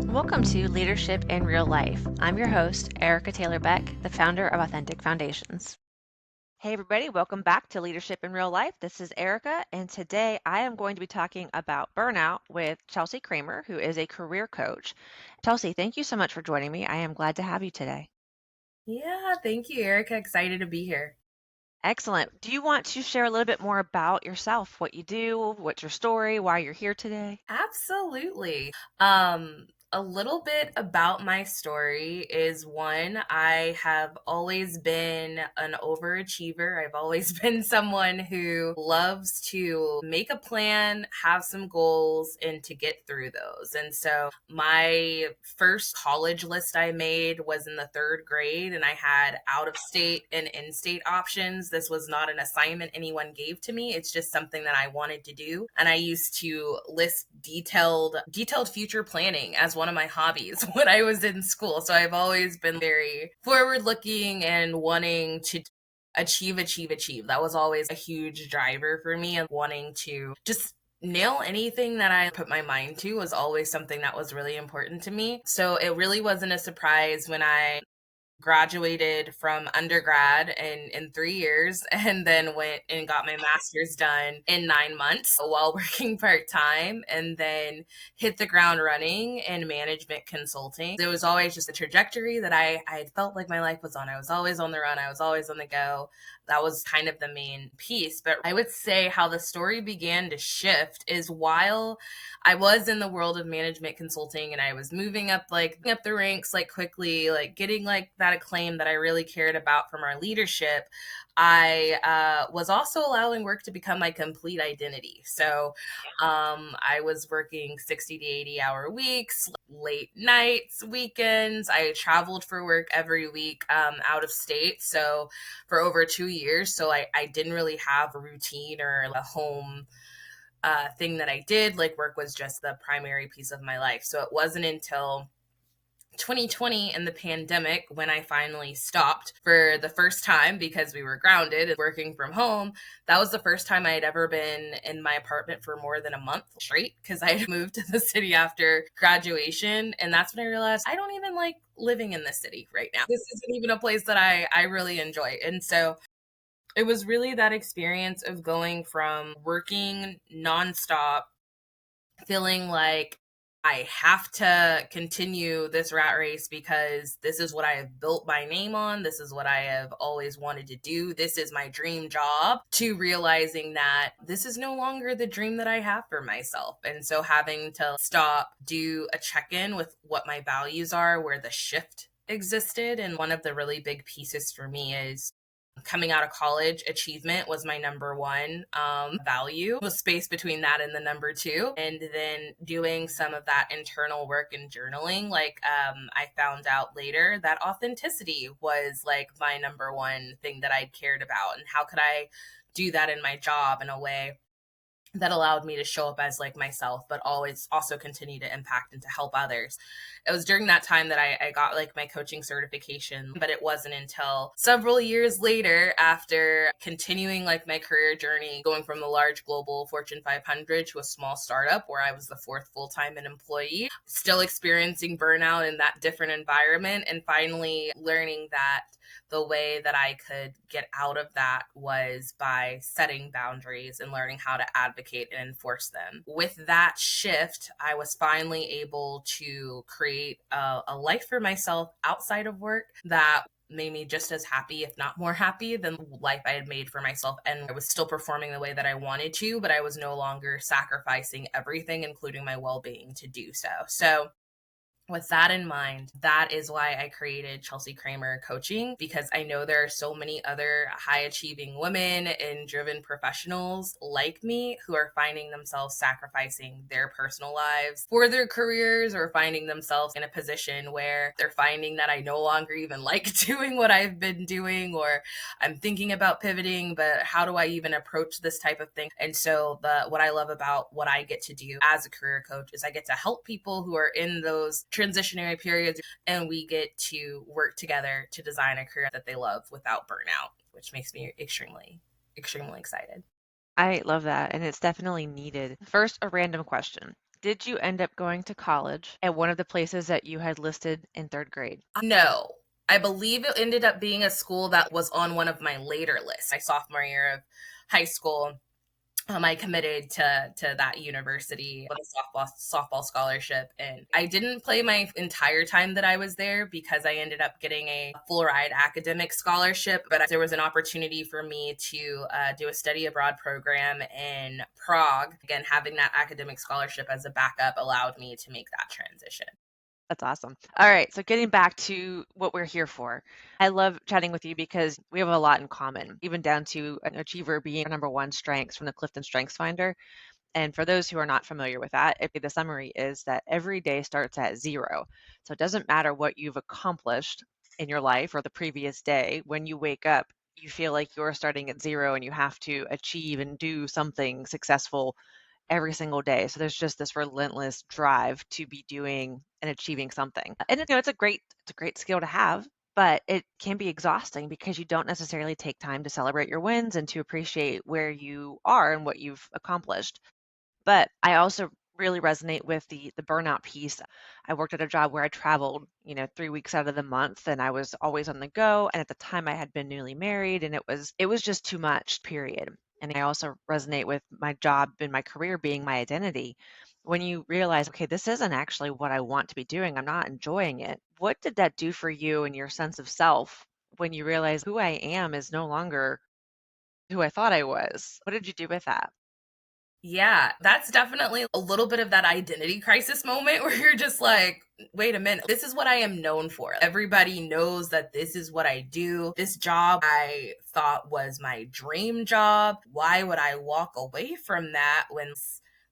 Welcome to Leadership in Real Life. I'm your host, Erika Taylor-Beck, the founder of Authentic Foundations. Hey, everybody, welcome back to Leadership in Real Life. This is Erika, and today I am going to be talking about burnout with Chelsey Kramer, who is a career coach. Chelsey, thank you so much for joining me. I am glad to have you today. Yeah, thank you, Erica. Excited to be here. Excellent. Do you want to share a little bit more about yourself, what you do, what's your story, why you're here today? Absolutely. A little bit about my story is one, I have always been an overachiever. I've always been someone who loves to make a plan, have some goals, and to get through those. And so my first college list I made was in the third grade, and I had out of state and in state options. This was not an assignment anyone gave to me. It's just something that I wanted to do. And I used to list detailed future planning as one of my hobbies when I was in school. So I've always been very forward looking and wanting to achieve. That was always a huge driver for me, and wanting to just nail anything that I put my mind to was always something that was really important to me. So it really wasn't a surprise when I graduated from undergrad in 3 years, and then went and got my master's done in 9 months while working part-time, and then hit the ground running in management consulting. It was always just a trajectory that I felt like my life was on. I was always on the run, I was always on the go. That was kind of the main piece. But I would say how the story began to shift is while I was in the world of management consulting, and I was moving up the ranks quickly, getting that acclaim that I really cared about from our leadership. I was also allowing work to become my complete identity. So I was working 60 to 80-hour weeks, late nights, weekends. I traveled for work every week out of state. So for over 2 years. So I didn't really have a routine or a home thing that I did. Like, work was just the primary piece of my life. So it wasn't until 2020 and the pandemic when I finally stopped for the first time, because we were grounded and working from home. That was the first time I had ever been in my apartment for more than a month straight, because I had moved to the city after graduation. And that's when I realized I don't even like living in this city right now. This isn't even a place that I really enjoy. And so it was really that experience of going from working nonstop, feeling like I have to continue this rat race because this is what I have built my name on. This is what I have always wanted to do. This is my dream job, to realizing that this is no longer the dream that I have for myself. And so having to stop, do a check in with what my values are, where the shift existed. And one of the really big pieces for me is coming out of college, achievement was my number one value. The space between that and the number two, and then doing some of that internal work and journaling. I found out later that authenticity was like my number one thing that I'd cared about, and how could I do that in my job in a way that allowed me to show up as like myself, but always also continue to impact and to help others. It was during that time that I got like my coaching certification, but it wasn't until several years later, after continuing like my career journey, going from the large global Fortune 500 to a small startup where I was the fourth full-time employee, still experiencing burnout in that different environment, and finally learning that the way that I could get out of that was by setting boundaries and learning how to advocate and enforce them. With that shift, I was finally able to create a life for myself outside of work that made me just as happy, if not more happy, than the life I had made for myself. And I was still performing the way that I wanted to, but I was no longer sacrificing everything, including my well-being, to do so. So with that in mind, that is why I created Chelsey Kramer Coaching, because I know there are so many other high achieving women and driven professionals like me who are finding themselves sacrificing their personal lives for their careers, or finding themselves in a position where they're finding that I no longer even like doing what I've been doing, or I'm thinking about pivoting, but how do I even approach this type of thing? And so what I love about what I get to do as a career coach is I get to help people who are in those transitionary periods, and we get to work together to design a career that they love without burnout, which makes me extremely excited. I love that, and it's definitely needed. First, a random question. Did you end up going to college at one of the places that you had listed in third grade? No. I believe it ended up being a school that was on one of my later lists. My sophomore year of high school, I committed to that university with a softball scholarship, and I didn't play my entire time that I was there because I ended up getting a full ride academic scholarship. But there was an opportunity for me to do a study abroad program in Prague. Again, having that academic scholarship as a backup allowed me to make that transition. That's awesome. All right, so getting back to what we're here for. I love chatting with you because we have a lot in common, even down to an achiever being our number one strengths from the Clifton Strengths Finder. And for those who are not familiar with that, the summary is that every day starts at zero. So it doesn't matter what you've accomplished in your life or the previous day. When you wake up, you feel like you're starting at zero and you have to achieve and do something successful every single day. So there's just this relentless drive to be doing and achieving something. And it's a great skill to have, but it can be exhausting because you don't necessarily take time to celebrate your wins and to appreciate where you are and what you've accomplished. But I also really resonate with the burnout piece. I worked at a job where I traveled, 3 weeks out of the month and I was always on the go. And at the time I had been newly married and it was just too much, period. And I also resonate with my job and my career being my identity. When you realize, okay, this isn't actually what I want to be doing, I'm not enjoying it. What did that do for you and your sense of self when you realize who I am is no longer who I thought I was? What did you do with that? Yeah, that's definitely a little bit of that identity crisis moment where you're just like, wait a minute, this is what I am known for. Everybody knows that this is what I do. This job I thought was my dream job. Why would I walk away from that when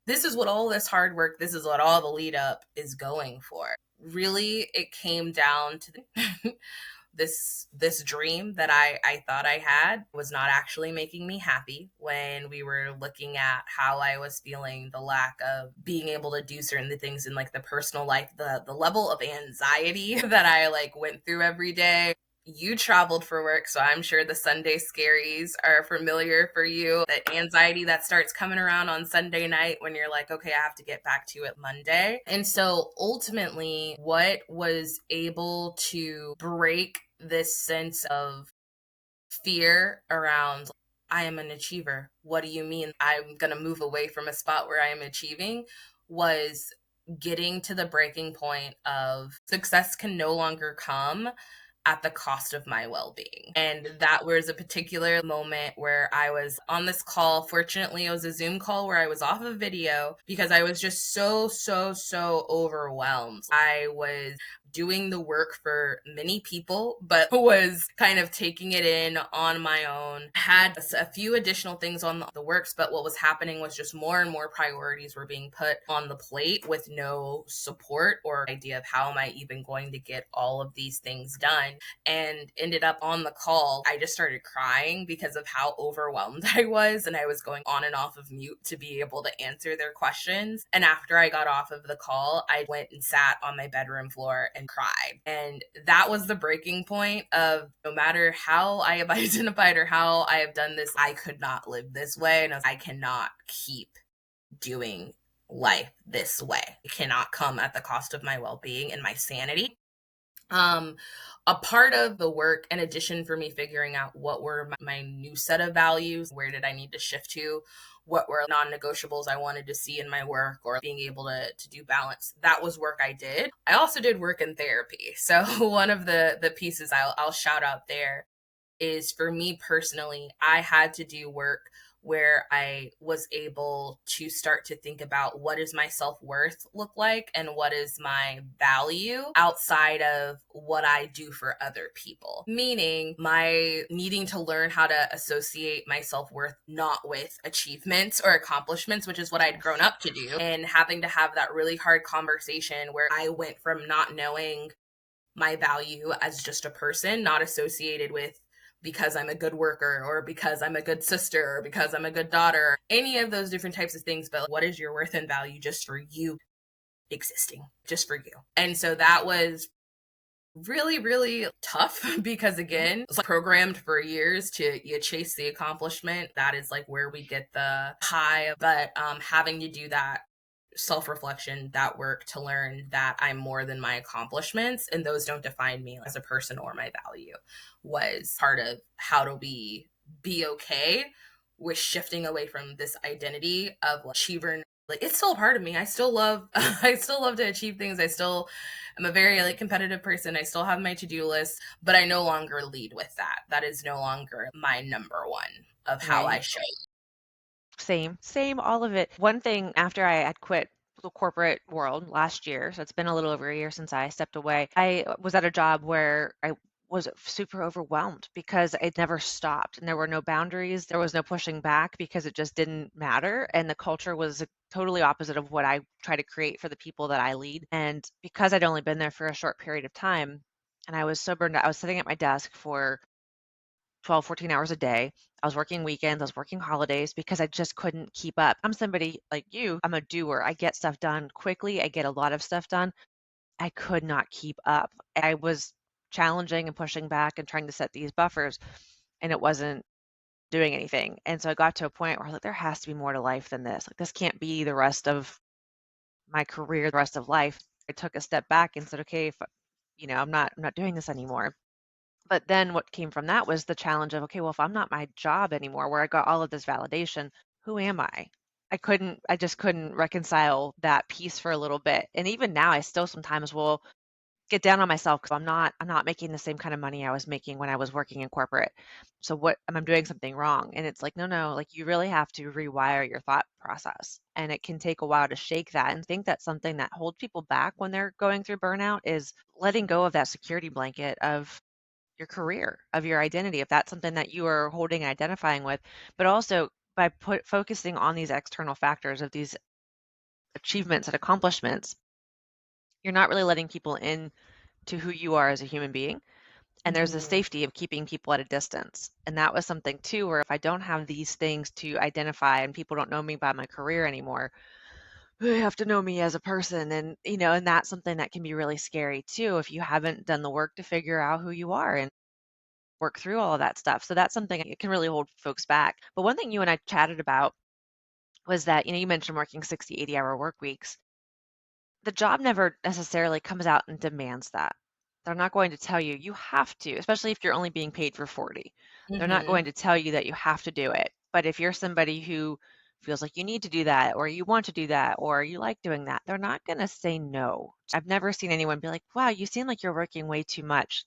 this is what all this hard work, this is what all the lead up is going for? Really, it came down to this dream that I thought I had was not actually making me happy. When we were looking at how I was feeling, the lack of being able to do certain things in like the personal life, the level of anxiety that I like went through every day. You traveled for work, so I'm sure the Sunday scaries are familiar for you. That anxiety that starts coming around on Sunday night when you're like, okay, I have to get back to it Monday. And so ultimately, what was able to break this sense of fear around, I am an achiever. What do you mean I'm going to move away from a spot where I am achieving? Was getting to the breaking point of success can no longer come at the cost of my well-being. And that was a particular moment where I was on this call. Fortunately, it was a Zoom call where I was off of video because I was just so overwhelmed. I was doing the work for many people, but was kind of taking it in on my own. Had a few additional things on the works, but what was happening was just more and more priorities were being put on the plate with no support or idea of how am I even going to get all of these things done. And ended up on the call, I just started crying because of how overwhelmed I was, and I was going on and off of mute to be able to answer their questions. And after I got off of the call, I went and sat on my bedroom floor and cried. And that was the breaking point of no matter how I have identified or how I have done this, I could not live this way. And I cannot keep doing life this way. It cannot come at the cost of my well-being and my sanity. A part of the work, in addition for me figuring out what were my new set of values, where did I need to shift to, what were non-negotiables I wanted to see in my work, or being able to do balance, that was work I did. I also did work in therapy. So one of the pieces I'll shout out there is, for me personally, I had to do work where I was able to start to think about what does my self-worth look like and what is my value outside of what I do for other people. Meaning my needing to learn how to associate my self-worth not with achievements or accomplishments, which is what I'd grown up to do, and having to have that really hard conversation where I went from not knowing my value as just a person, not associated with because I'm a good worker or because I'm a good sister or because I'm a good daughter, any of those different types of things. But what is your worth and value just for you existing, just for you? And so that was really tough because again, it's like programmed for years to you chase the accomplishment. That is like where we get the high, but having to do that self-reflection, that work to learn that I'm more than my accomplishments and those don't define me as a person or my value was part of how do we be okay with shifting away from this identity of achiever. Like, it's still a part of me. I still love I still love to achieve things. I'm a very competitive person. I still have my to-do list, but I no longer lead with that. That is no longer my number one of how I Right. show. Same, all of it. One thing after I had quit the corporate world last year, so it's been a little over a year since I stepped away, I was at a job where I was super overwhelmed because it never stopped and there were no boundaries. There was no pushing back because it just didn't matter. And the culture was totally opposite of what I try to create for the people that I lead. And because I'd only been there for a short period of time and I was so burned out, I was sitting at my desk for 12, 14 hours a day. I was working weekends, I was working holidays because I just couldn't keep up. I'm somebody like you, I'm a doer. I get stuff done quickly, I get a lot of stuff done. I could not keep up. I was challenging and pushing back and trying to set these buffers, and it wasn't doing anything. And so I got to a point where I was like, there has to be more to life than this. Like, this can't be the rest of my career, the rest of life. I took a step back and said, okay, if, I'm not doing this anymore. But then what came from that was the challenge of, okay, well, if I'm not my job anymore, where I got all of this validation, who am I? I just couldn't reconcile that piece for a little bit. And even now, I still sometimes will get down on myself because I'm not making the same kind of money I was making when I was working in corporate. So what am I doing something wrong? And it's like, no, like you really have to rewire your thought process. And it can take a while to shake that. And I think that's something that holds people back when they're going through burnout is letting go of that security blanket of your career, of your identity, if that's something that you are holding and identifying with, but also by focusing on these external factors of these achievements and accomplishments, you're not really letting people in to who you are as a human being. And there's a Mhm. safety of keeping people at a distance. And that was something too, where if I don't have these things to identify and people don't know me by my career anymore, they have to know me as a person. And that's something that can be really scary too if you haven't done the work to figure out who you are and work through all of that stuff. So that's something it can really hold folks back. But one thing you and I chatted about was that, you mentioned working 60, 80-hour work weeks. The job never necessarily comes out and demands that. They're not going to tell you you have to, especially if you're only being paid for 40. They're not Mhm. going to tell you that you have to do it. But if you're somebody who feels like you need to do that or you want to do that or you like doing that, they're not going to say no. I've never seen anyone be like, wow, you seem like you're working way too much,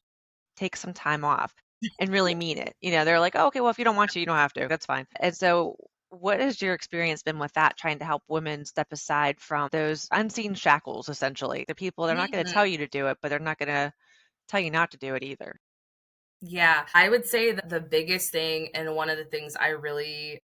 take some time off and really mean it. They're like, oh, okay, well, if you don't want to, you don't have to. That's fine. And so, what has your experience been with that, trying to help women step aside from those unseen shackles, essentially? The people, they're not going to Mhm. tell you to do it, but they're not going to tell you not to do it either. Yeah, I would say that the biggest thing, and one of the things I really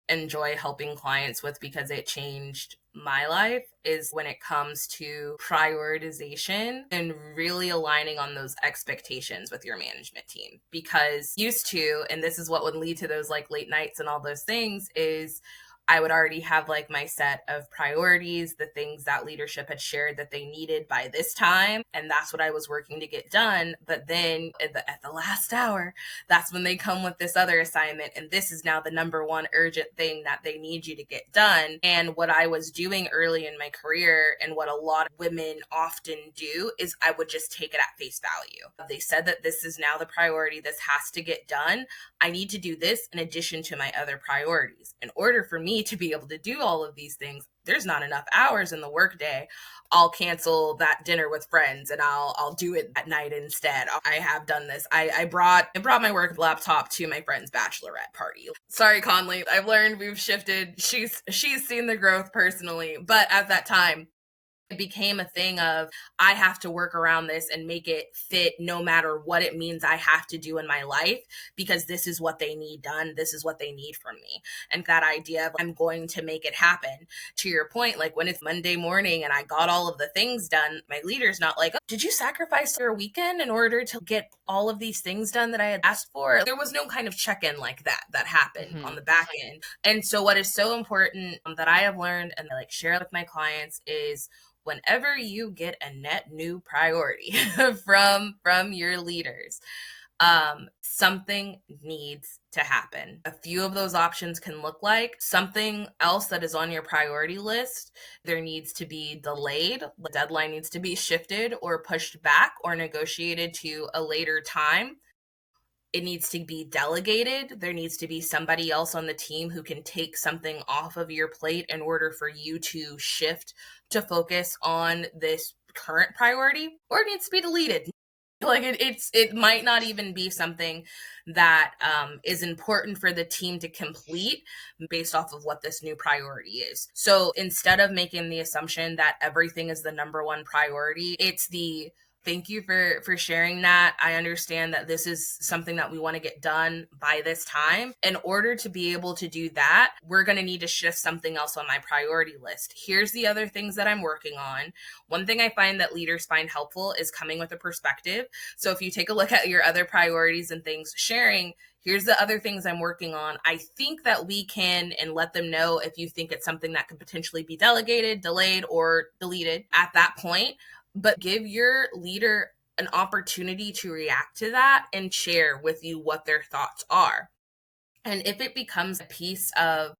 enjoy helping clients with because it changed my life, is when it comes to prioritization and really aligning on those expectations with your management team. Because used to, and this is what would lead to those late nights and all those things, is I would already have my set of priorities, the things that leadership had shared that they needed by this time. And that's what I was working to get done. But then at the last hour, that's when they come with this other assignment. And this is now the number one urgent thing that they need you to get done. And what I was doing early in my career, and what a lot of women often do, is I would just take it at face value. They said that this is now the priority, this has to get done. I need to do this in addition to my other priorities. In order for me to be able to do all of these things, there's not enough hours in the workday. I'll cancel that dinner with friends and I'll do it at night instead. I have done this. I brought my work laptop to my friend's bachelorette party. Sorry, Conley. I've learned we've shifted. She's seen the growth personally, but at that time, it became a thing of I have to work around this and make it fit no matter what it means I have to do in my life, because this is what they need done. This is what they need from me. And that idea of I'm going to make it happen. To your point, when it's Monday morning and I got all of the things done, my leader's not like, oh, did you sacrifice your weekend in order to get all of these things done that I had asked for? There was no kind of check-in like that happened on Hmm. the back end. And so what is so important that I have learned and I share with my clients is whenever you get a net new priority from your leaders, something needs to happen. A few of those options can look like something else that is on your priority list. There needs to be delayed, the deadline needs to be shifted or pushed back or negotiated to a later time. It needs to be delegated. There needs to be somebody else on the team who can take something off of your plate in order for you to shift to focus on this current priority, or it needs to be deleted. Like it might not even be something that is important for the team to complete based off of what this new priority is. So instead of making the assumption that everything is the number one priority, it's the thank you for sharing that. I understand that this is something that we want to get done by this time. In order to be able to do that, we're going to need to shift something else on my priority list. Here's the other things that I'm working on. One thing I find that leaders find helpful is coming with a perspective. So if you take a look at your other priorities and things, sharing, here's the other things I'm working on. I think that we can, and let them know if you think it's something that could potentially be delegated, delayed, or deleted at that point. But give your leader an opportunity to react to that and share with you what their thoughts are. And if it becomes a piece of,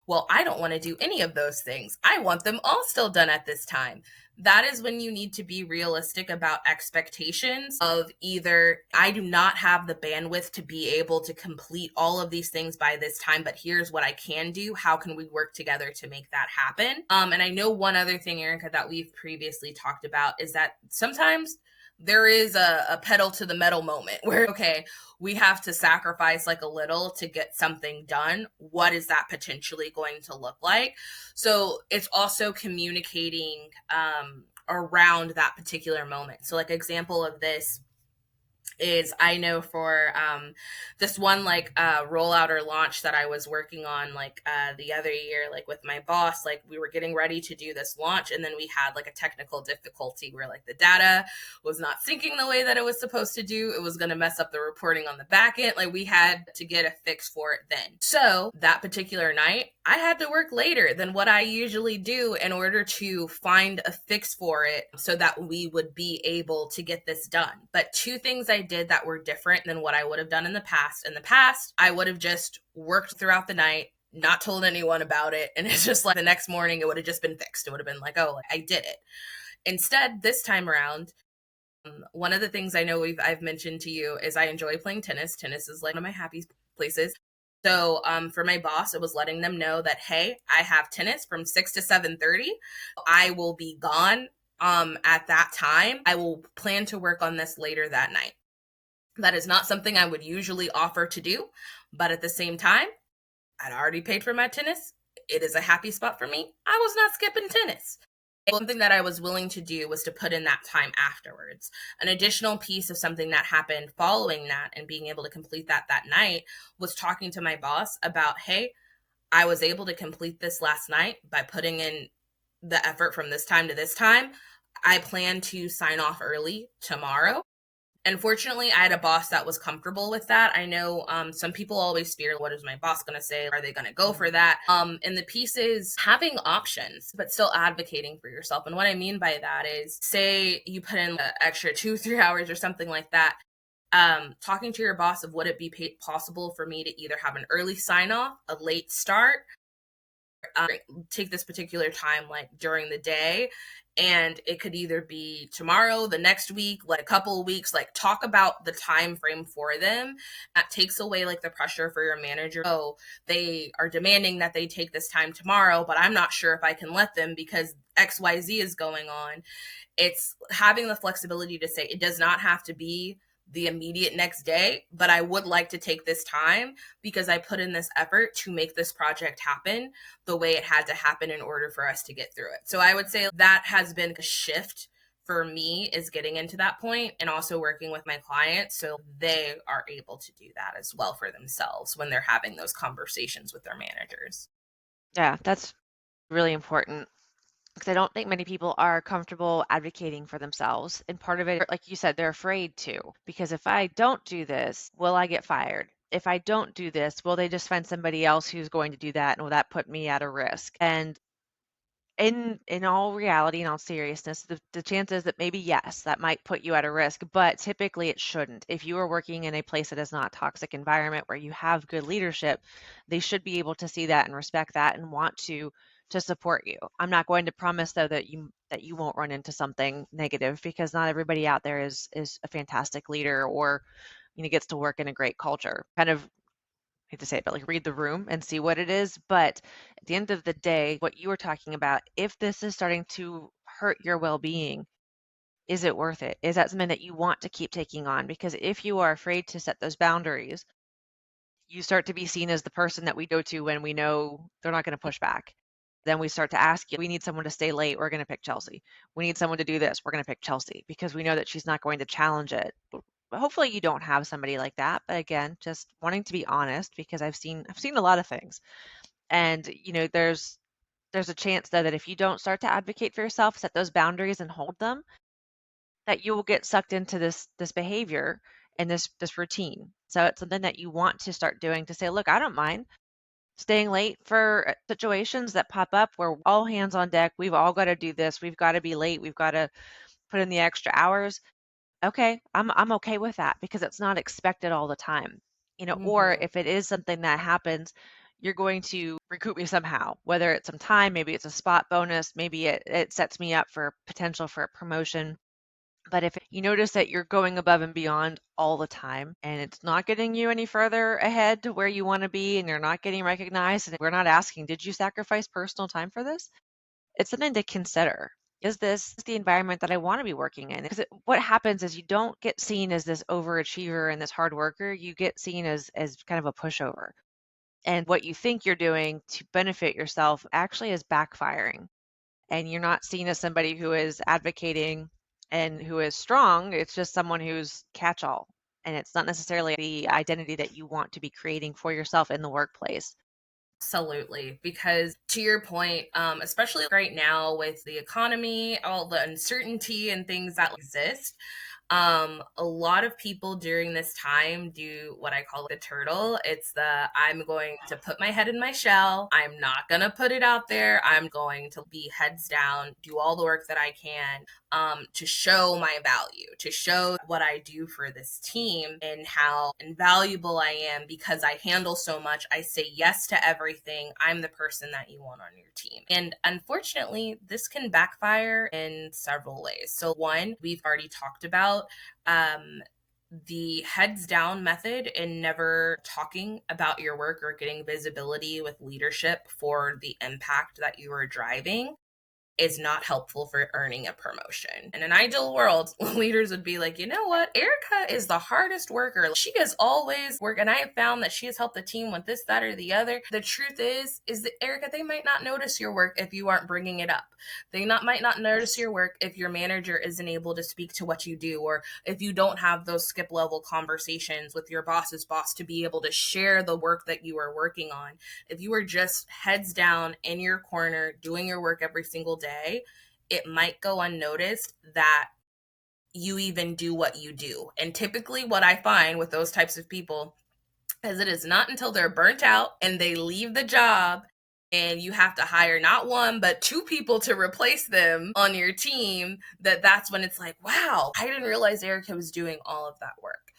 well, I don't want to do any of those things, I want them all still done at this time, that is when you need to be realistic about expectations of either, I do not have the bandwidth to be able to complete all of these things by this time, but here's what I can do. How can we work together to make that happen? And I know one other thing, Erika, that we've previously talked about is that sometimes there is a pedal to the metal moment where, okay, we have to sacrifice like a little to get something done. What is that potentially going to look like? So it's also communicating around that particular moment. So like example of this is, I know for this one like rollout or launch that I was working on like the other year, like with my boss, like we were getting ready to do this launch and then we had like a technical difficulty where like the data was not syncing the way that it was supposed to do. It was going to mess up the reporting on the back end. Like we had to get a fix for it then. So that particular night, I had to work later than what I usually do in order to find a fix for it so that we would be able to get this done. But two things I did that were different than what I would have done in the past. In the past, I would have just worked throughout the night, not told anyone about it. And it's just like the next morning, it would have just been fixed. It would have been like, oh, I did it. Instead, this time around, one of the things I know I've mentioned to you is I enjoy playing tennis. Tennis is like one of my happy places. So for my boss, it was letting them know that, hey, I have tennis from 6 to 7:30. I will be gone at that time. I will plan to work on this later that night. That is not something I would usually offer to do, but at the same time, I'd already paid for my tennis. It is a happy spot for me. I was not skipping tennis. Something that I was willing to do was to put in that time afterwards. An additional piece of something that happened following that and being able to complete that night was talking to my boss about, hey, I was able to complete this last night by putting in the effort from this time to this time. I plan to sign off early tomorrow. And fortunately, I had a boss that was comfortable with that. I know some people always fear, what is my boss going to say? Are they going to go for that? And the piece is having options, but still advocating for yourself. And what I mean by that is, say you put in an extra 2-3 hours or something like that. Talking to your boss of would it be possible for me to either have an early sign off, a late start, take this particular time like during the day, and it could either be tomorrow, the next week, like a couple of weeks. Like talk about the time frame for them. That takes away like the pressure for your manager. Oh, they are demanding that they take this time tomorrow, but I'm not sure if I can let them because XYZ is going on. It's having the flexibility to say it does not have to be the immediate next day, but I would like to take this time because I put in this effort to make this project happen the way it had to happen in order for us to get through it. So I would say that has been a shift for me, is getting into that point and also working with my clients so they are able to do that as well for themselves when they're having those conversations with their managers. Yeah, that's really important because I don't think many people are comfortable advocating for themselves. And part of it, like you said, they're afraid to, because if I don't do this, will I get fired? If I don't do this, will they just find somebody else who's going to do that? And will that put me at a risk? And In all reality, in all seriousness, the chances that maybe yes, that might put you at a risk, but typically it shouldn't. If you are working in a place that is not a toxic environment where you have good leadership, they should be able to see that and respect that and want to support you. I'm not going to promise though that you won't run into something negative because not everybody out there is a fantastic leader or gets to work in a great culture. Kind of hate to say it, but like read the room and see what it is. But at the end of the day, what you were talking about, if this is starting to hurt your well being, is it worth it? Is that something that you want to keep taking on? Because if you are afraid to set those boundaries, you start to be seen as the person that we go to when we know they're not going to push back. Then we start to ask you, we need someone to stay late, we're going to pick Chelsey. We need someone to do this, we're going to pick Chelsey because we know that she's not going to challenge it. Hopefully you don't have somebody like that, but again, just wanting to be honest because I've seen a lot of things. And there's a chance though that if you don't start to advocate for yourself, set those boundaries and hold them, that you will get sucked into this behavior and this routine. So it's something that you want to start doing to say, look, I don't mind staying late for situations that pop up where all hands on deck, we've all got to do this, we've got to be late, we've got to put in the extra hours. Okay, I'm okay with that because it's not expected all the time. Or Mm-hmm. if it is something that happens, you're going to recoup me somehow, whether it's some time, maybe it's a spot bonus, maybe it sets me up for potential for a promotion. But if you notice that you're going above and beyond all the time and it's not getting you any further ahead to where you want to be and you're not getting recognized, and we're not asking, did you sacrifice personal time for this? It's something to consider. Is this the environment that I want to be working in? Because what happens is you don't get seen as this overachiever and this hard worker. You get seen as kind of a pushover. And what you think you're doing to benefit yourself actually is backfiring. And you're not seen as somebody who is advocating and who is strong. It's just someone who's catch all. And it's not necessarily the identity that you want to be creating for yourself in the workplace. Absolutely. Because to your point, especially right now with the economy, all the uncertainty and things that exist, a lot of people during this time do what I call the turtle. It's the I'm going to put my head in my shell. I'm not going to put it out there. I'm going to be heads down, do all the work that I can to show my value, to show what I do for this team and how invaluable I am because I handle so much. I say yes to everything. I'm the person that you want on your team. And unfortunately, this can backfire in several ways. So, one, we've already talked about the heads down method and never talking about your work or getting visibility with leadership for the impact that you are driving is not helpful for earning a promotion. In an ideal world, leaders would be like, you know what? Erika is the hardest worker. She is always work. And I have found that she has helped the team with this, that, or the other. The truth is that Erika, they might not notice your work if you aren't bringing it up. Might not notice Yes. your work if your manager isn't able to speak to what you do, or if you don't have those skip level conversations with your boss's boss to be able to share the work that you are working on. If you are just heads down in your corner doing your work every single day, it might go unnoticed that you even do what you do. And typically, what I find with those types of people is it is not until they're burnt out and they leave the job and you have to hire not one but two people to replace them on your team that's when it's like, wow, I didn't realize Erika was doing all of that work.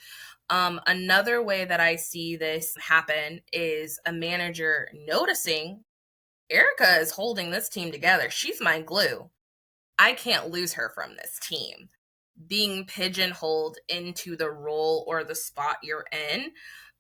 Another way that I see this happen is a manager noticing Erika is holding this team together. She's my glue. I can't lose her from this team. Being pigeonholed into the role or the spot you're in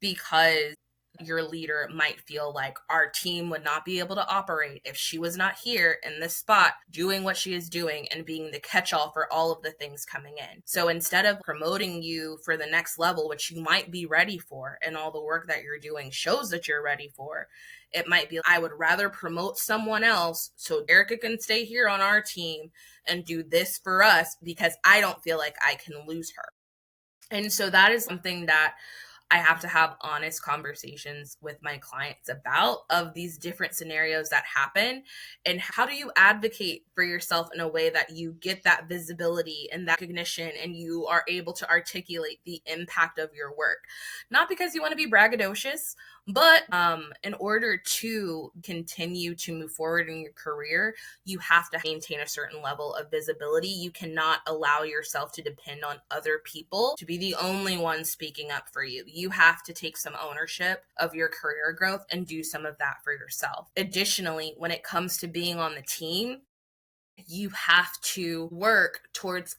because your leader might feel like our team would not be able to operate if she was not here in this spot doing what she is doing and being the catch-all for all of the things coming in. So instead of promoting you for the next level, which you might be ready for, and all the work that you're doing shows that you're ready for, it might be, I would rather promote someone else so Erika can stay here on our team and do this for us because I don't feel like I can lose her. And so that is something that I have to have honest conversations with my clients about, of these different scenarios that happen, and how do you advocate for yourself in a way that you get that visibility and that recognition and you are able to articulate the impact of your work. Not because you want to be braggadocious But in order to continue to move forward in your career, you have to maintain a certain level of visibility. You cannot allow yourself to depend on other people to be the only one speaking up for you. You have to take some ownership of your career growth and do some of that for yourself. Additionally, when it comes to being on the team, you have to work towards,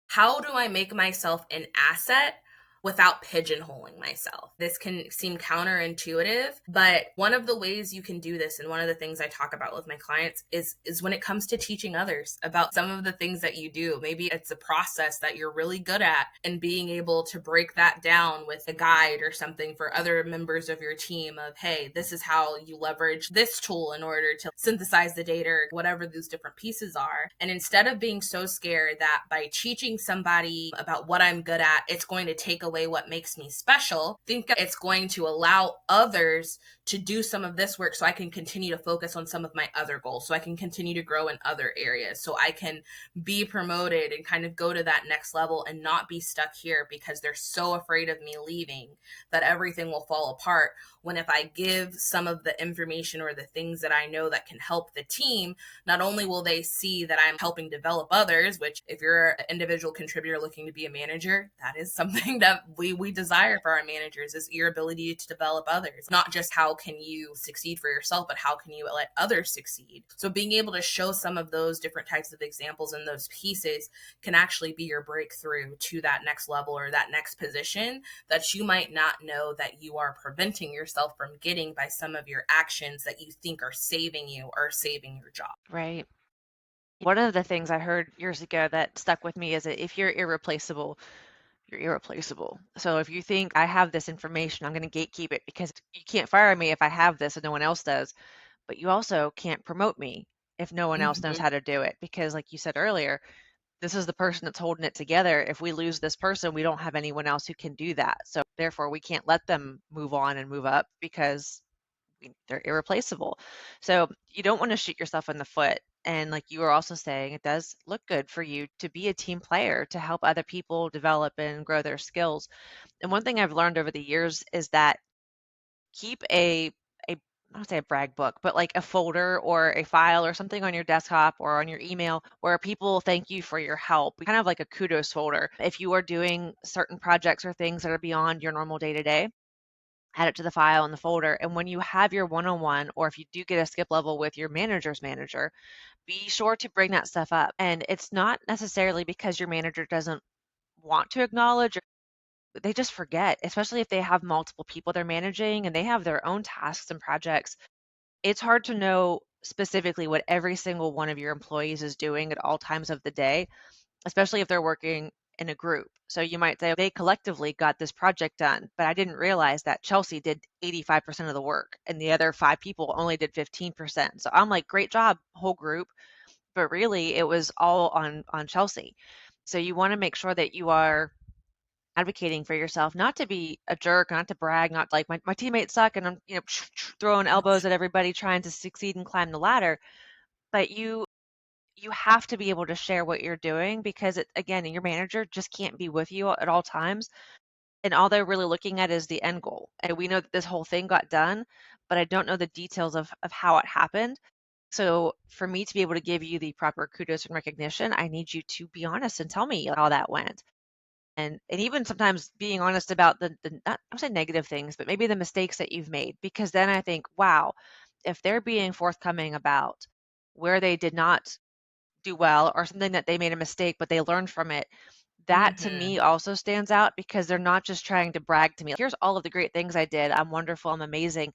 how do I make myself an asset without pigeonholing myself? This can seem counterintuitive, but one of the ways you can do this, and one of the things I talk about with my clients, is when it comes to teaching others about some of the things that you do. Maybe it's a process that you're really good at, and being able to break that down with a guide or something for other members of your team of, hey, this is how you leverage this tool in order to synthesize the data, or whatever those different pieces are. And instead of being so scared that by teaching somebody about what I'm good at, it's going to take away what makes me special, think it's going to allow others to do some of this work so I can continue to focus on some of my other goals, so I can continue to grow in other areas, so I can be promoted and kind of go to that next level and not be stuck here because they're so afraid of me leaving that everything will fall apart. When if I give some of the information or the things that I know that can help the team, not only will they see that I'm helping develop others, which if you're an individual contributor looking to be a manager, that is something that we desire for our managers, is your ability to develop others. Not just how can you succeed for yourself, but how can you let others succeed? So being able to show some of those different types of examples and those pieces can actually be your breakthrough to that next level or that next position that you might not know that you are preventing yourself from getting by some of your actions that you think are saving you or saving your job. Right. One of the things I heard years ago that stuck with me is that if you're irreplaceable, you're irreplaceable. So if you think I have this information, I'm going to gatekeep it because you can't fire me if I have this and no one else does, but you also can't promote me if no one else knows Mm-hmm. how to do it. Because like you said earlier, this is the person that's holding it together. If we lose this person, we don't have anyone else who can do that. So therefore, we can't let them move on and move up because they're irreplaceable. So you don't want to shoot yourself in the foot. And like you were also saying, it does look good for you to be a team player, to help other people develop and grow their skills. And one thing I've learned over the years is that keep a I don't say a brag book, but like a folder or a file or something on your desktop or on your email where people thank you for your help. Kind of like a kudos folder. If you are doing certain projects or things that are beyond your normal day to day, add it to the file in the folder. And when you have your one-on-one, or if you do get a skip level with your manager's manager, be sure to bring that stuff up. And it's not necessarily because your manager doesn't want to acknowledge, or they just forget, especially if they have multiple people they're managing and they have their own tasks and projects. It's hard to know specifically what every single one of your employees is doing at all times of the day, especially if they're working in a group. So you might say, they collectively got this project done, but I didn't realize that Chelsey did 85% of the work and the other five people only did 15%. So I'm like, great job, whole group. But really, it was all on Chelsey. So you want to make sure that you are advocating for yourself, not to be a jerk, not to brag, not like my teammates suck and I'm, throwing elbows at everybody trying to succeed and climb the ladder. But you have to be able to share what you're doing because it, again, your manager just can't be with you at all times. And all they're really looking at is the end goal. And we know that this whole thing got done, but I don't know the details of how it happened. So for me to be able to give you the proper kudos and recognition, I need you to be honest and tell me how that went. And even sometimes being honest about the not I'm saying negative things, but maybe the mistakes that you've made. Because then I think, wow, if they're being forthcoming about where they did not do well or something that they made a mistake, but they learned from it, that to Mm-hmm. me also stands out because they're not just trying to brag to me. Here's all of the great things I did. I'm wonderful. I'm amazing.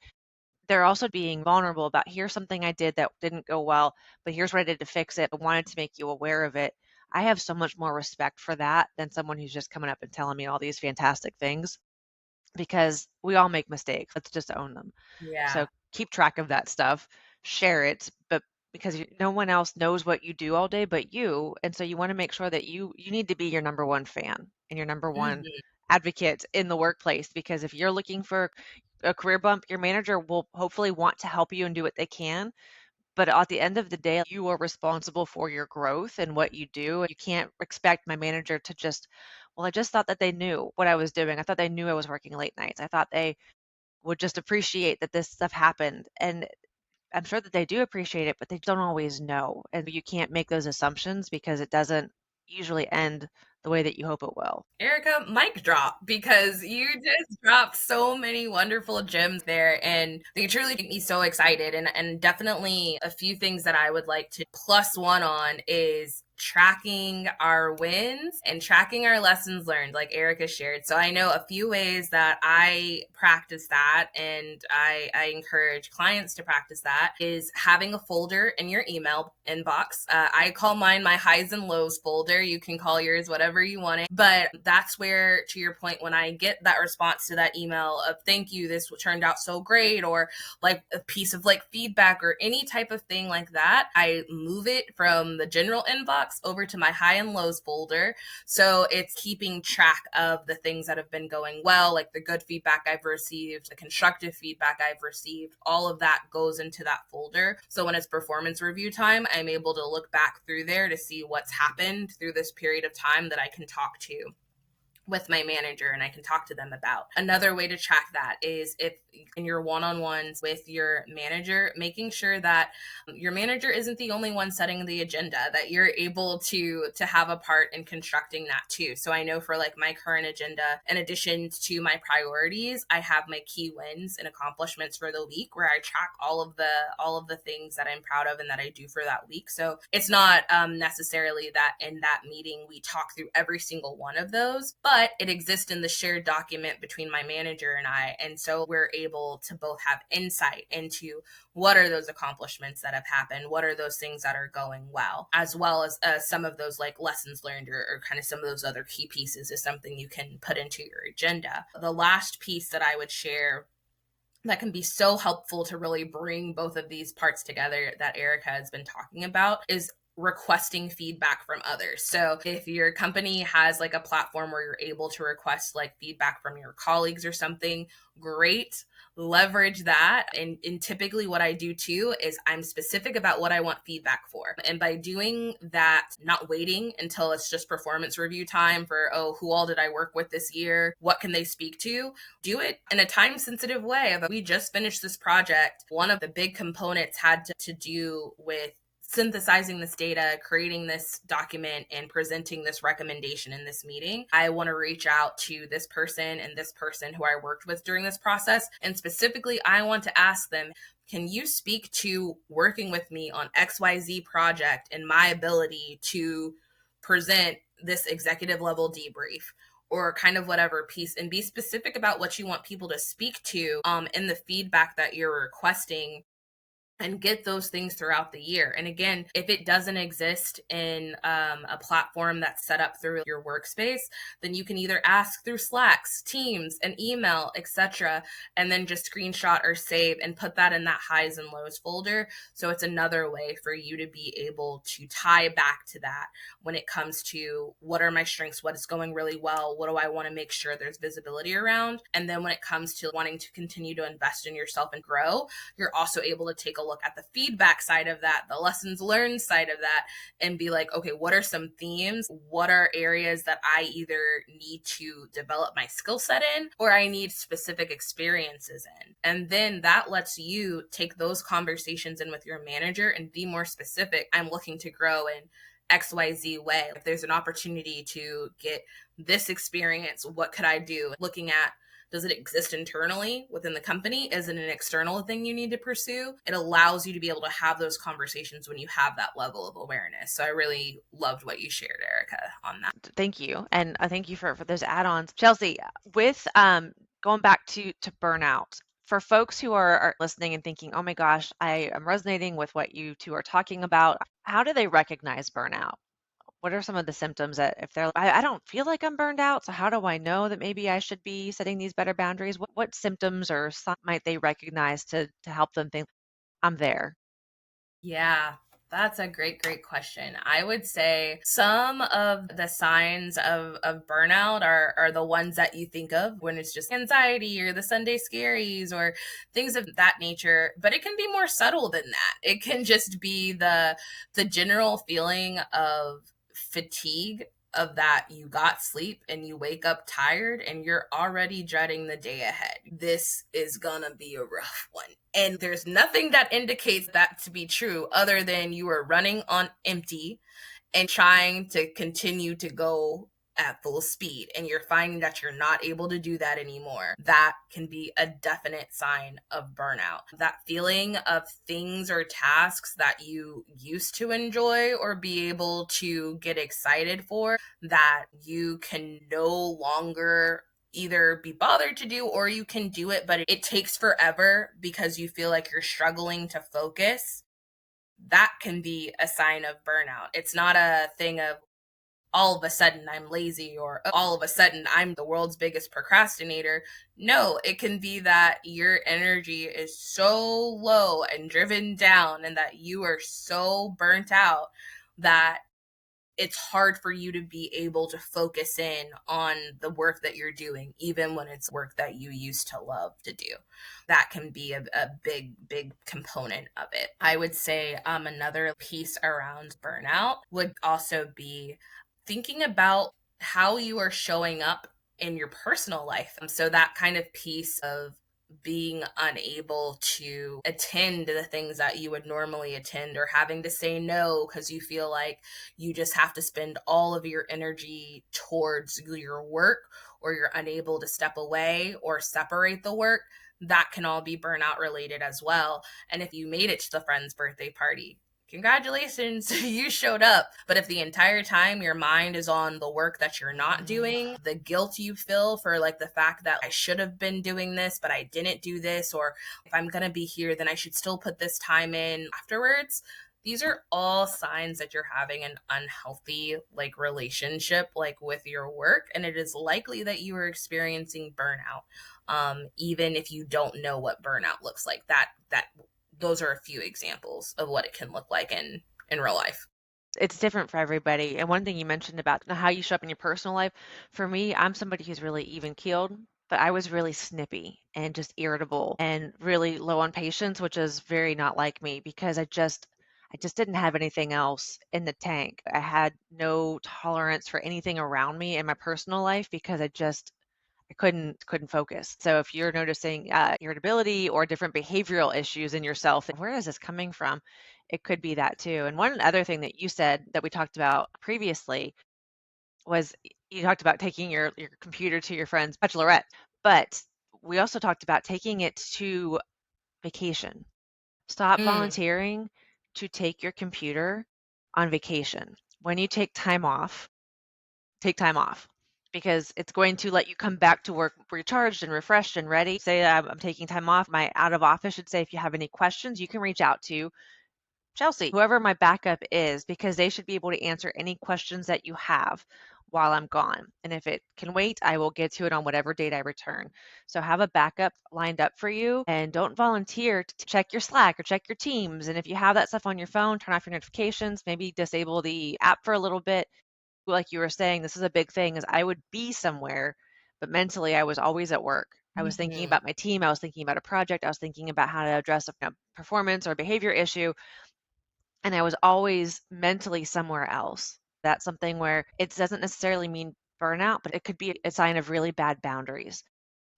They're also being vulnerable about here's something I did that didn't go well, but here's what I did to fix it. I wanted to make you aware of it. I have so much more respect for that than someone who's just coming up and telling me all these fantastic things because we all make mistakes. Let's just own them. So Yeah. keep track of that stuff, share it, but because no one else knows what you do all day but you, and so you want to make sure that you need to be your number one fan and your number one Mm-hmm. advocate in the workplace because if you're looking for a career bump, your manager will hopefully want to help you and do what they can. But at the end of the day, you are responsible for your growth and what you do. You can't expect my manager to just, well, I just thought that they knew what I was doing. I thought they knew I was working late nights. I thought they would just appreciate that this stuff happened. And I'm sure that they do appreciate it, but they don't always know. And you can't make those assumptions because it doesn't usually end the way that you hope it will. Erika, mic drop, because you just dropped so many wonderful gems there, and they truly make me so excited. And definitely a few things that I would like to plus one on is tracking our wins and tracking our lessons learned, like Erika shared. So I know a few ways that I practice that, and I encourage clients to practice that, is having a folder in your email inbox. I call mine my highs and lows folder. You can call yours whatever you want it, but that's where, to your point, when I get that response to that email of thank you, this turned out so great, or like a piece of like feedback or any type of thing like that, I move it from the general inbox over to my high and lows folder. So it's keeping track of the things that have been going well, like the good feedback I've received, the constructive feedback I've received, all of that goes into that folder. So when it's performance review time, I'm able to look back through there to see what's happened through this period of time that I can talk to with my manager and I can talk to them about. Another way to track that is if in your one-on-ones with your manager, making sure that your manager isn't the only one setting the agenda, that you're able to have a part in constructing that too. So I know for like my current agenda, in addition to my priorities, I have my key wins and accomplishments for the week where I track all of the things that I'm proud of and that I do for that week. So it's not necessarily that in that meeting we talk through every single one of those, but it exists in the shared document between my manager and I. And so we're able to both have insight into what are those accomplishments that have happened, what are those things that are going well as some of those like lessons learned or kind of some of those other key pieces is something you can put into your agenda. The last piece that I would share that can be so helpful to really bring both of these parts together that Erika has been talking about is requesting feedback from others. So if your company has like a platform where you're able to request like feedback from your colleagues or something, great. Leverage that. And typically what I do too is I'm specific about what I want feedback for. And by doing that, not waiting until it's just performance review time for, oh, who all did I work with this year? What can they speak to? Do it in a time sensitive way. We just finished this project. One of the big components had to do with synthesizing this data, creating this document, and presenting this recommendation in this meeting. I want to reach out to this person and this person who I worked with during this process. And specifically, I want to ask them, can you speak to working with me on XYZ project and my ability to present this executive level debrief? Or kind of whatever piece, and be specific about what you want people to speak to in the feedback that you're requesting, and get those things throughout the year. And again, if it doesn't exist in a platform that's set up through your workspace, then you can either ask through Slacks, Teams, an email, etc., and then just screenshot or save and put that in that highs and lows folder. So it's another way for you to be able to tie back to that when it comes to what are my strengths, what is going really well, what do I want to make sure there's visibility around. And then when it comes to wanting to continue to invest in yourself and grow, you're also able to take a look at the feedback side of that, the lessons learned side of that, and be like, okay, what are some themes? What are areas that I either need to develop my skill set in or I need specific experiences in? And then that lets you take those conversations in with your manager and be more specific. I'm looking to grow in XYZ way. If there's an opportunity to get this experience, what could I do? Looking at, does it exist internally within the company? Is it an external thing you need to pursue? It allows you to be able to have those conversations when you have that level of awareness. So I really loved what you shared, Erika, on that. Thank you. And thank you for those add-ons. Chelsey, with going back to burnout, for folks who are listening and thinking, oh my gosh, I am resonating with what you two are talking about, how do they recognize burnout? What are some of the symptoms that if they're, I don't feel like I'm burned out, so how do I know that maybe I should be setting these better boundaries? What symptoms or signs might they recognize to help them think I'm there? Yeah, that's a great question. I would say some of the signs of burnout are the ones that you think of when it's just anxiety or the Sunday scaries or things of that nature, but it can be more subtle than that. It can just be the general feeling of fatigue of that you got sleep and you wake up tired and you're already dreading the day ahead. This is gonna be a rough one. And there's nothing that indicates that to be true other than you are running on empty and trying to continue to go at full speed, and you're finding that you're not able to do that anymore. That can be a definite sign of burnout. That feeling of things or tasks that you used to enjoy or be able to get excited for, that you can no longer either be bothered to do, or you can do it but it takes forever because you feel like you're struggling to focus. That can be a sign of burnout. It's not a thing of all of a sudden I'm lazy or all of a sudden I'm the world's biggest procrastinator. No, it can be that your energy is so low and driven down and that you are so burnt out that it's hard for you to be able to focus in on the work that you're doing, even when it's work that you used to love to do. That can be a big component of it. I would say another piece around burnout would also be thinking about how you are showing up in your personal life. So that kind of piece of being unable to attend the things that you would normally attend, or having to say no because you feel like you just have to spend all of your energy towards your work, or you're unable to step away or separate the work. That can all be burnout related as well. And if you made it to the friend's birthday party, congratulations, you showed up. But if the entire time your mind is on the work that you're not doing, the guilt you feel for like the fact that I should have been doing this, but I didn't do this, or if I'm going to be here, then I should still put this time in afterwards. These are all signs that you're having an unhealthy like relationship like with your work, and it is likely that you are experiencing burnout. Even if you don't know what burnout looks like, that those are a few examples of what it can look like in real life. It's different for everybody. And one thing you mentioned about how you show up in your personal life, for me, I'm somebody who's really even keeled, but I was really snippy and just irritable and really low on patience, which is very not like me because I just didn't have anything else in the tank. I had no tolerance for anything around me in my personal life because I couldn't focus. So if you're noticing irritability or different behavioral issues in yourself, where is this coming from? It could be that too. And one other thing that you said that we talked about previously was you talked about taking your computer to your friend's bachelorette, but we also talked about taking it to vacation. Stop Mm. volunteering to take your computer on vacation. When you take time off because it's going to let you come back to work recharged and refreshed and ready. Say I'm taking time off. My out of office should say, if you have any questions, you can reach out to Chelsey, whoever my backup is, because they should be able to answer any questions that you have while I'm gone. And if it can wait, I will get to it on whatever date I return. So have a backup lined up for you and don't volunteer to check your Slack or check your Teams. And if you have that stuff on your phone, turn off your notifications, maybe disable the app for a little bit. Like you were saying, this is a big thing is I would be somewhere, but mentally I was always at work. I was thinking Mm-hmm. about my team. I was thinking about a project. I was thinking about how to address a performance or behavior issue. And I was always mentally somewhere else. That's something where it doesn't necessarily mean burnout, but it could be a sign of really bad boundaries.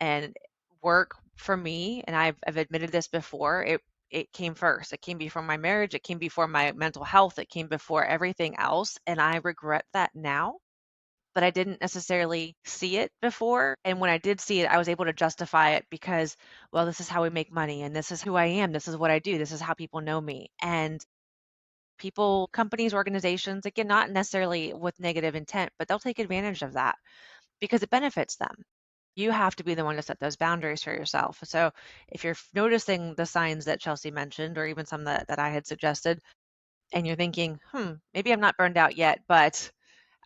And work for me, and I've admitted this before, it came first. It came before my marriage, it came before my mental health, it came before everything else, and I regret that now. But I didn't necessarily see it before. And when I did see it, I was able to justify it because, well, this is how we make money, and this is who I am, this is what I do, this is how people know me. And people, companies, organizations, again, not necessarily with negative intent, but they'll take advantage of that because it benefits them. You have to be the one to set those boundaries for yourself. So if you're noticing the signs that Chelsey mentioned, or even some that I had suggested, and you're thinking, maybe I'm not burned out yet, but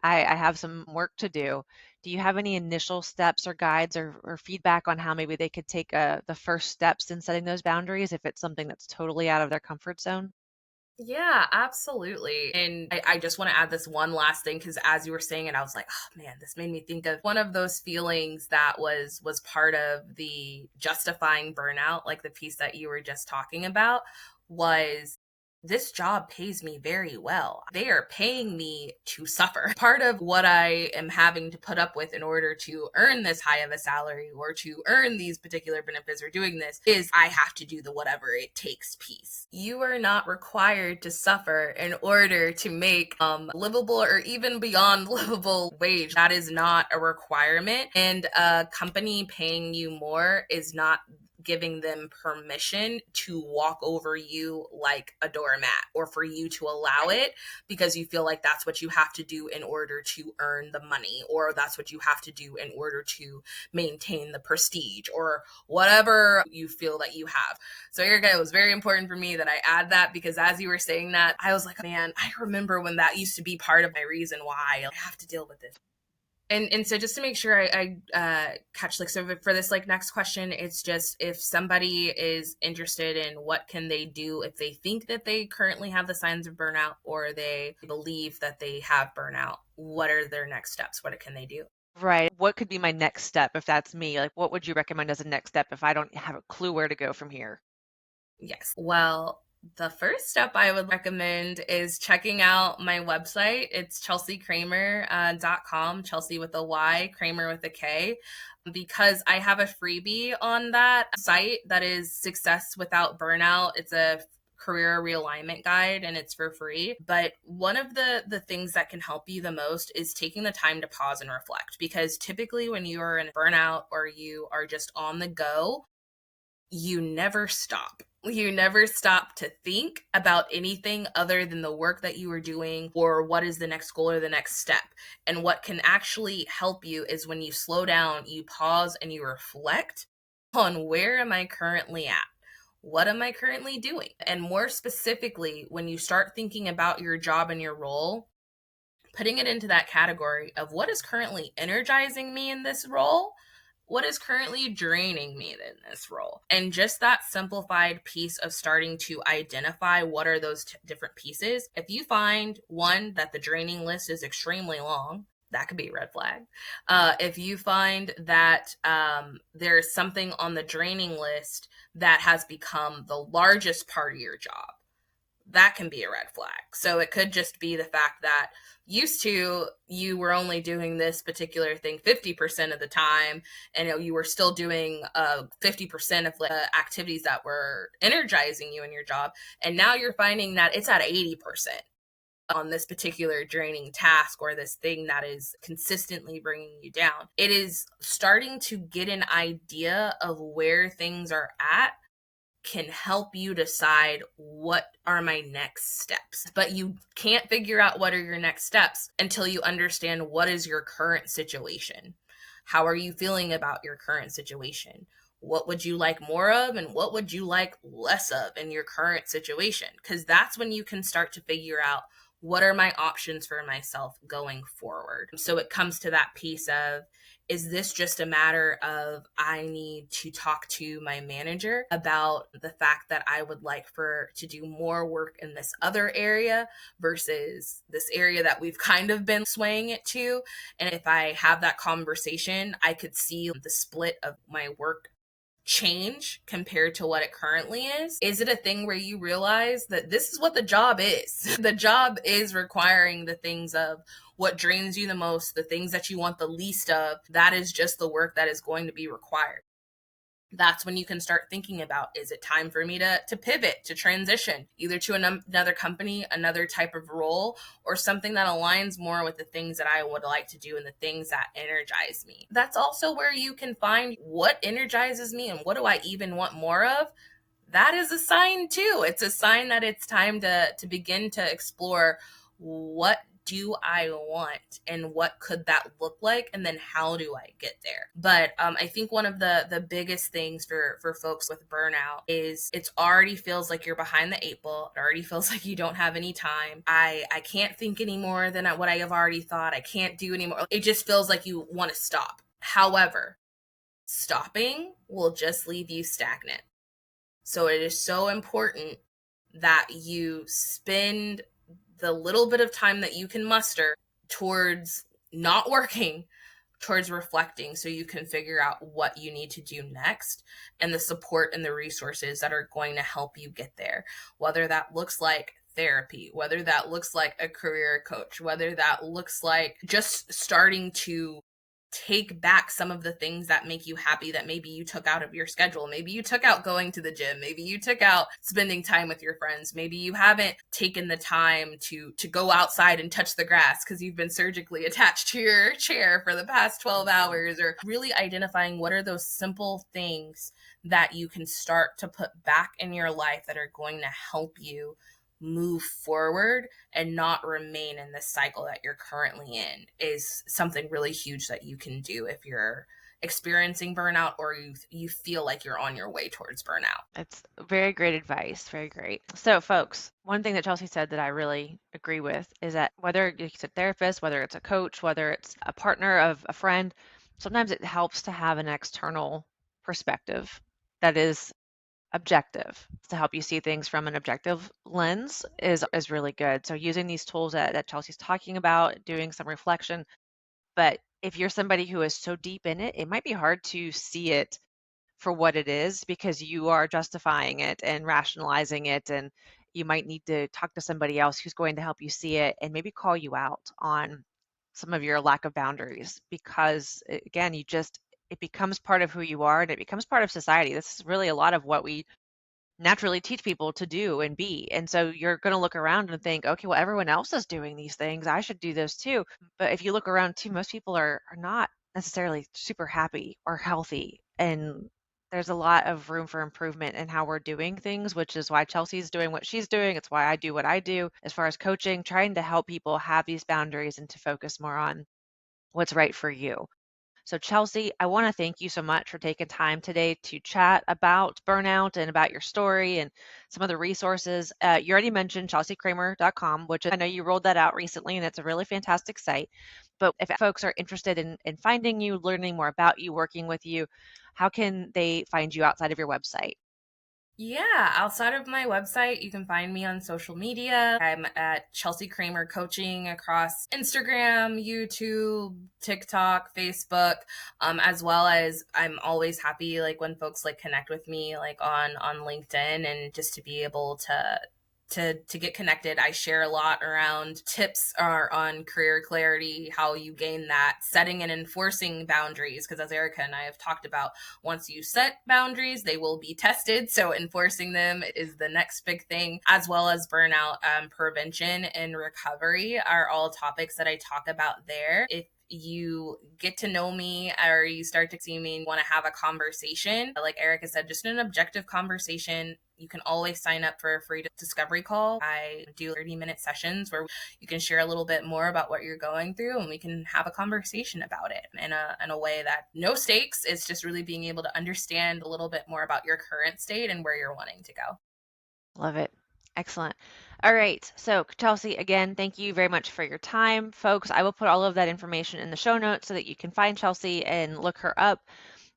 I have some work to do you have any initial steps or guides or feedback on how maybe they could take the first steps in setting those boundaries if it's something that's totally out of their comfort zone? Yeah, absolutely. And I just want to add this one last thing because as you were saying it, I was like, oh man, this made me think of one of those feelings that was part of the justifying burnout, like the piece that you were just talking about, was this job pays me very well. They are paying me to suffer. Part of what I am having to put up with in order to earn this high of a salary or to earn these particular benefits or doing this is I have to do the whatever it takes piece. You are not required to suffer in order to make livable or even beyond livable wage. That is not a requirement. And a company paying you more is not giving them permission to walk over you like a doormat, or for you to allow it because you feel like that's what you have to do in order to earn the money, or that's what you have to do in order to maintain the prestige, or whatever you feel that you have. So Erika, it was very important for me that I add that, because as you were saying that, I was like, man, I remember when that used to be part of my reason why I have to deal with this. And so just to make sure I catch, like, so for this like next question, it's just if somebody is interested in what can they do if they think that they currently have the signs of burnout, or they believe that they have burnout, what are their next steps? What can they do? Right. What could be my next step if that's me? Like, what would you recommend as a next step if I don't have a clue where to go from here? Yes. Well, the first step I would recommend is checking out my website. It's chelseykkramer.com, Chelsey with a Y, Kramer with a K, because I have a freebie on that site that is Success Without Burnout. It's a career realignment guide and it's for free. But one of the things that can help you the most is taking the time to pause and reflect, because typically when you are in burnout or you are just on the go, you never stop. You never stop to think about anything other than the work that you are doing, or what is the next goal or the next step. And what can actually help you is when you slow down, you pause, and you reflect on where am I currently at? What am I currently doing? And more specifically, when you start thinking about your job and your role, putting it into that category of what is currently energizing me in this role, what is currently draining me in this role. And just that simplified piece of starting to identify what are those different pieces. If you find one that the draining list is extremely long, that could be a red flag. If you find that there's something on the draining list that has become the largest part of your job, that can be a red flag. So it could just be the fact that used to you were only doing this particular thing 50% of the time, and you were still doing 50% of the activities that were energizing you in your job, and now you're finding that it's at 80% on this particular draining task or this thing that is consistently bringing you down. It is starting to get an idea of where things are at can help you decide what are my next steps. But you can't figure out what are your next steps until you understand what is your current situation. How are you feeling about your current situation? What would you like more of, and what would you like less of in your current situation? Because that's when you can start to figure out what are my options for myself going forward. So it comes to that piece of, is this just a matter of I need to talk to my manager about the fact that I would like to do more work in this other area versus this area that we've kind of been swaying it to? And if I have that conversation, I could see the split of my work change compared to what it currently is. Is it a thing where you realize that this is what the job is? The job is requiring the things of what drains you the most, the things that you want the least of. That is just the work that is going to be required. That's when you can start thinking about, is it time for me to pivot, to transition, either to another company, another type of role, or something that aligns more with the things that I would like to do and the things that energize me. That's also where you can find what energizes me and what do I even want more of. That is a sign too. It's a sign that it's time to begin to explore, what do I want and what could that look like, and then how do I get there. But I think one of the biggest things for folks with burnout is it already feels like you're behind the eight ball. It already feels like you don't have any time. I can't think any more than what I have already thought. I can't do anymore. It just feels like you want to stop. However, stopping will just leave you stagnant. So it is so important that you spend the little bit of time that you can muster towards not working, towards reflecting so you can figure out what you need to do next and the support and the resources that are going to help you get there. Whether that looks like therapy, whether that looks like a career coach, whether that looks like just starting to take back some of the things that make you happy that maybe you took out of your schedule. Maybe you took out going to the gym. Maybe you took out spending time with your friends. Maybe you haven't taken the time to go outside and touch the grass because you've been surgically attached to your chair for the past 12 hours, or really identifying what are those simple things that you can start to put back in your life that are going to help you move forward and not remain in the cycle that you're currently in, is something really huge that you can do if you're experiencing burnout or you feel like you're on your way towards burnout. It's very great advice. Very great. So, folks, one thing that Chelsey said that I really agree with is that whether it's a therapist, whether it's a coach, whether it's a partner of a friend, sometimes it helps to have an external perspective that is objective to help you see things from an objective lens is really good. So using these tools that Chelsey's talking about, doing some reflection. But if you're somebody who is so deep in it, it might be hard to see it for what it is because you are justifying it and rationalizing it, and you might need to talk to somebody else who's going to help you see it and maybe call you out on some of your lack of boundaries because again, it becomes part of who you are and it becomes part of society. This is really a lot of what we naturally teach people to do and be. And so you're going to look around and think, okay, well, everyone else is doing these things. I should do those too. But if you look around too, most people are not necessarily super happy or healthy. And there's a lot of room for improvement in how we're doing things, which is why Chelsey's doing what she's doing. It's why I do what I do as far as coaching, trying to help people have these boundaries and to focus more on what's right for you. So, Chelsey, I want to thank you so much for taking time today to chat about burnout and about your story and some of the resources. You already mentioned chelsekramer.com, which I know you rolled that out recently, and it's a really fantastic site. But if folks are interested in finding you, learning more about you, working with you, how can they find you outside of your website? Yeah, outside of my website, you can find me on social media. I'm at Chelsey Kramer Coaching across Instagram, YouTube, TikTok, Facebook, as well as I'm always happy like when folks like connect with me like on LinkedIn, and just to be able to get connected. I share a lot around tips are on career clarity, how you gain that, setting and enforcing boundaries, because as Erika and I have talked about, once you set boundaries, they will be tested. So enforcing them is the next big thing, as well as burnout prevention and recovery are all topics that I talk about there. If you get to know me or you start to see me and want to have a conversation, like Erika said, just an objective conversation, you can always sign up for a free discovery call. I do 30-minute sessions where you can share a little bit more about what you're going through and we can have a conversation about it in a way that no stakes. It's just really being able to understand a little bit more about your current state and where you're wanting to go. Love it. Excellent. All right. So, Chelsey, again, thank you very much for your time. Folks, I will put all of that information in the show notes so that you can find Chelsey and look her up.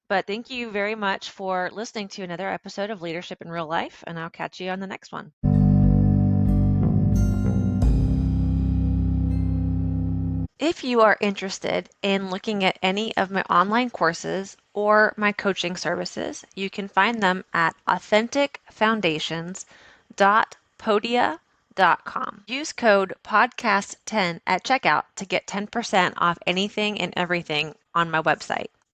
But thank you very much for listening to another episode of Leadership in Real Life, and I'll catch you on the next one. If you are interested in looking at any of my online courses or my coaching services, you can find them at authenticfoundations.podia.com. Use code podcast10 at checkout to get 10% off anything and everything on my website.